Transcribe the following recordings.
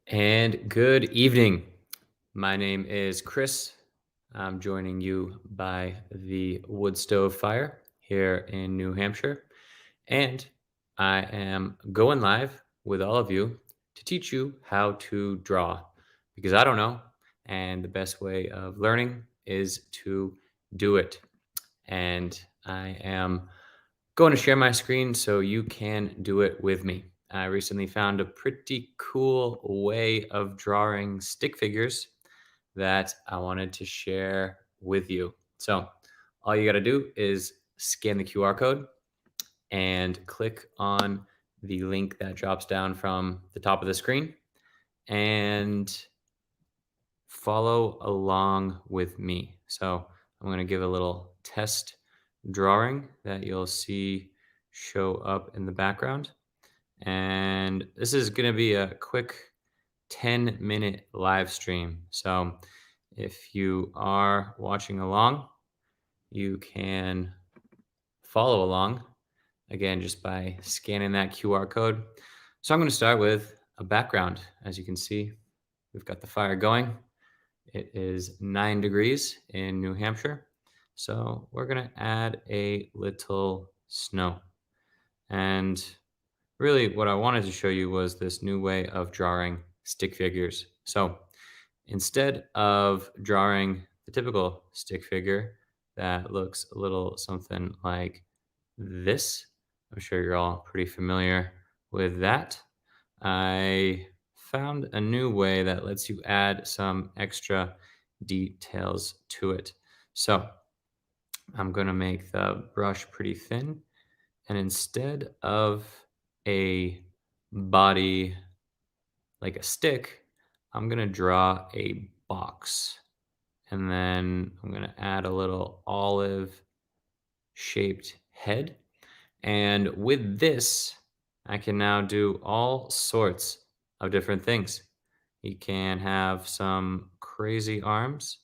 And good evening. My name is Chris. I'm joining you by the wood stove fire here in New Hampshire. And I am going live with all of you to teach you how to draw because I don't know. And the best way of learning is to do it. And I am going to share my screen so you can do it with me. I recently found a pretty cool way of drawing stick figures that I wanted to share with you. So, all you got to do is scan the QR code and click on the link that drops down from the top of the screen and follow along with me. So, I'm going to give a little test drawing that you'll see show up in the background. And this is going to be a quick 10-minute live stream. So if you are watching along, you can follow along again just by scanning that QR code. So I'm going to start with a background. As you can see, we've got the fire going. It is 9 degrees in New Hampshire. So we're going to add a little snow. And really, what I wanted to show you was this new way of drawing stick figures. So instead of drawing the typical stick figure that looks a little something like this, I'm sure you're all pretty familiar with that. I found a new way that lets you add some extra details to it. So I'm going to make the brush pretty thin. And instead of a body like a stick, I'm going to draw a box. And then I'm going to add a little olive shaped head. And with this, I can now do all sorts of different things. You can have some crazy arms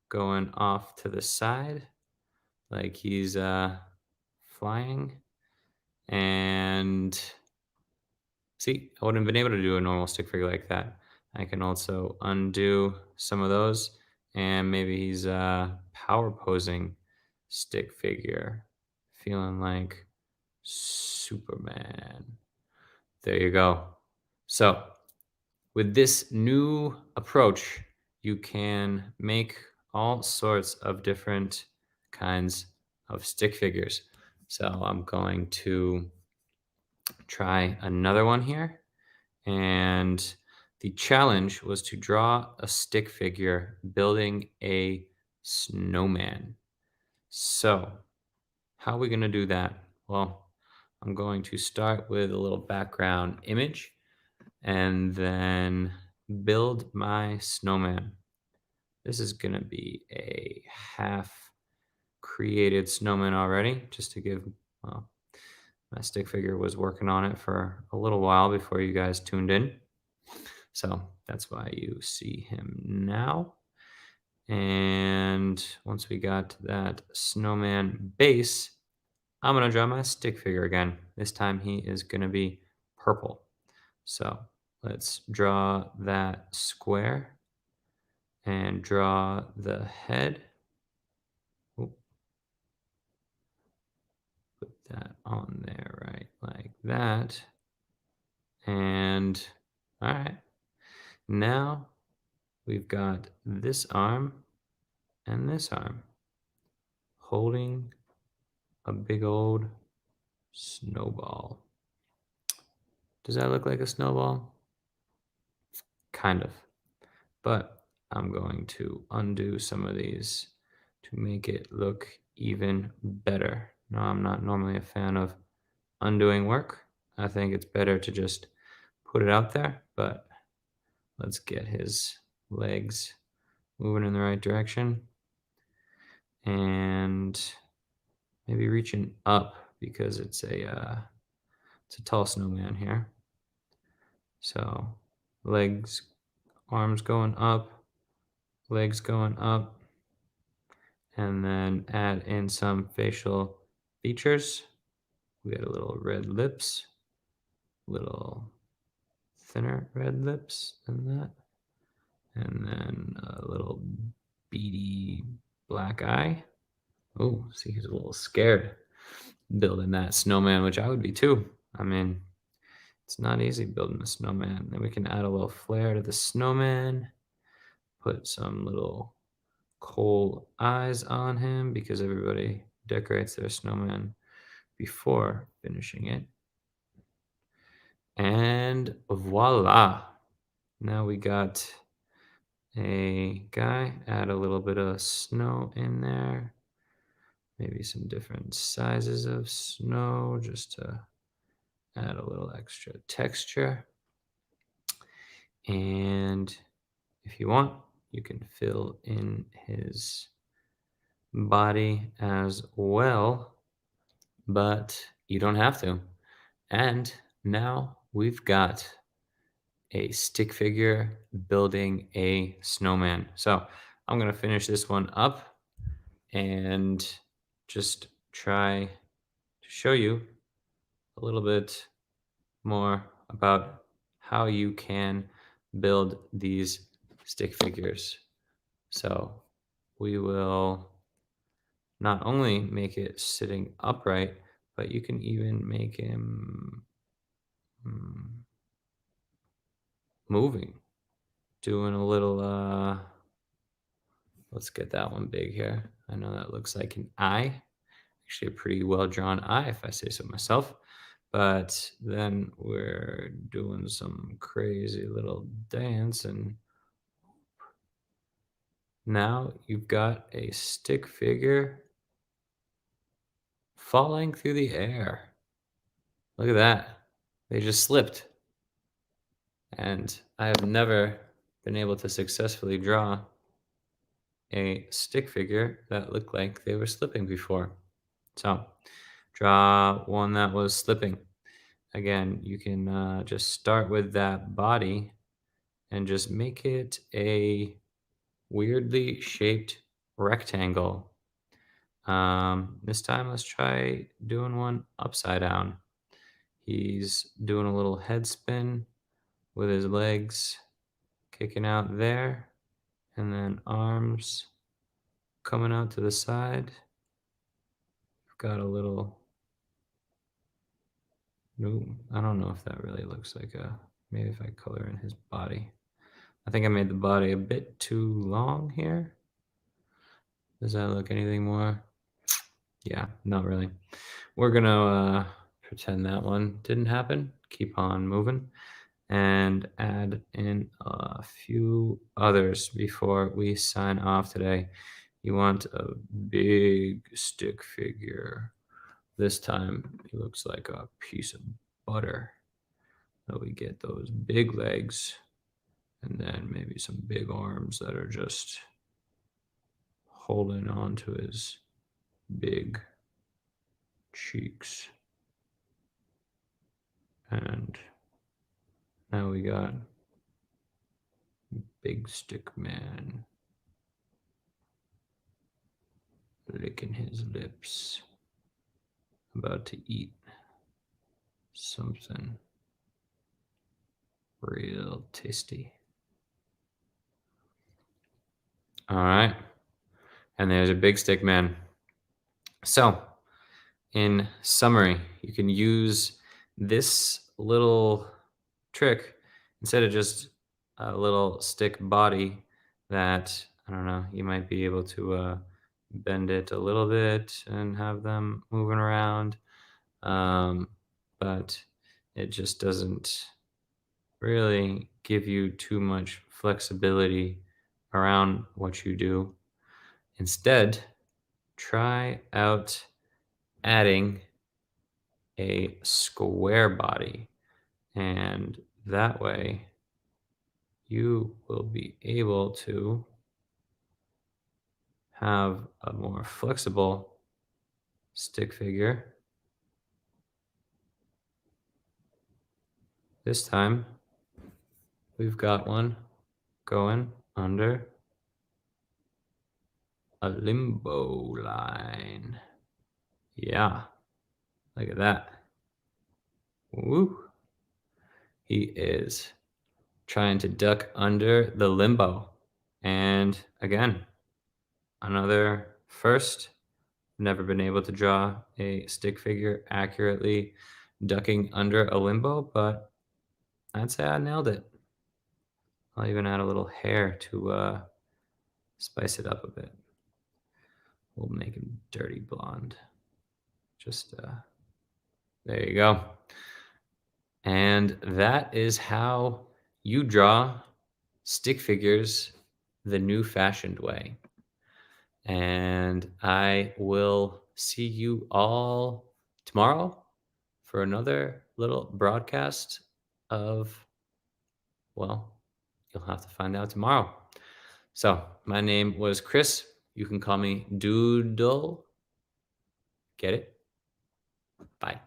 going off to the side, like he's flying. And see, I wouldn't have been able to do a normal stick figure like that. I can also undo some of those, and maybe he's power posing stick figure, feeling like Superman. There you go. So, with this new approach, you can make all sorts of different kinds of stick figures. So, I'm going to try another one here. And the challenge was to draw a stick figure building a snowman. So, how are we going to do that? Well, I'm going to start with a little background image and then build my snowman. This is going to be a half created snowman already, just to give, well, my stick figure was working on it for a little while before you guys tuned in. So that's why you see him now. And once we got that snowman base, I'm going to draw my stick figure again. This time he is going to be purple. So let's draw that square and draw the head. Oop, put that on there right like that. And all right, now we've got this arm and this arm holding a big old snowball. Does that look like a snowball? Kind of. But I'm going to undo some of these to make it look even better. No, I'm not normally a fan of undoing work. I think it's better to just put it out there, but let's get his legs moving in the right direction and maybe reaching up because it's a tall snowman here. So legs, arms going up, legs going up, and then add in some facial features. We got a little red lips, little thinner red lips than that. And then a little beady black eye. Oh, see, he's a little scared building that snowman, which I would be too. I mean, it's not easy building a snowman. Then we can add a little flair to the snowman, put some little coal eyes on him because everybody decorates their snowman before finishing it. And voila. Now we got a guy. Add a little bit of snow in there. Maybe some different sizes of snow just to add a little extra texture. And if you want, you can fill in his body as well, but you don't have to. And now we've got a stick figure building a snowman. So I'm going to finish this one up and just try to show you a little bit more about how you can build these stick figures. So we will not only make it sitting upright, but you can even make him moving, doing a little, let's get that one big here. I know that looks like an eye, actually a pretty well drawn eye if I say so myself. But then we're doing some crazy little dance, and now you've got a stick figure falling through the air. Look at that. They just slipped. And I have never been able to successfully draw a stick figure that looked like they were slipping before. So, draw one that was slipping. Again, you can just start with that body and just make it a weirdly shaped rectangle. This time, let's try doing one upside down. He's doing a little head spin with his legs kicking out there, and then arms coming out to the side. We've got a little. No, I don't know if that really looks like a. Maybe if I color in his body. I think I made the body a bit too long here. Does that look anything more? Yeah, not really. We're gonna pretend that one didn't happen. Keep on moving and add in a few others before we sign off today. You want a big stick figure. This time he looks like a piece of butter. So we get those big legs and then maybe some big arms that are just holding on to his big cheeks. And now we got Big Stick Man licking his lips, about to eat something real tasty. All right. And there's a Big Stick Man. So, in summary, you can use this little trick instead of just a little stick body that, I don't know, you might be able to bend it a little bit and have them moving around. But it just doesn't really give you too much flexibility around what you do. Instead, try out adding a square body, and that way you will be able to have a more flexible stick figure. This time we've got one going under a limbo line. Yeah, look at that. Woo. He is trying to duck under the limbo. And again, another first. Never been able to draw a stick figure accurately ducking under a limbo, but I'd say I nailed it. I'll even add a little hair to spice it up a bit. We'll make him dirty blonde. Just there you go. And that is how you draw stick figures the new fashioned way. And I will see you all tomorrow for another little broadcast of, well, you'll have to find out tomorrow. So, my name was Chris. You can call me Doodle. Get it? Bye.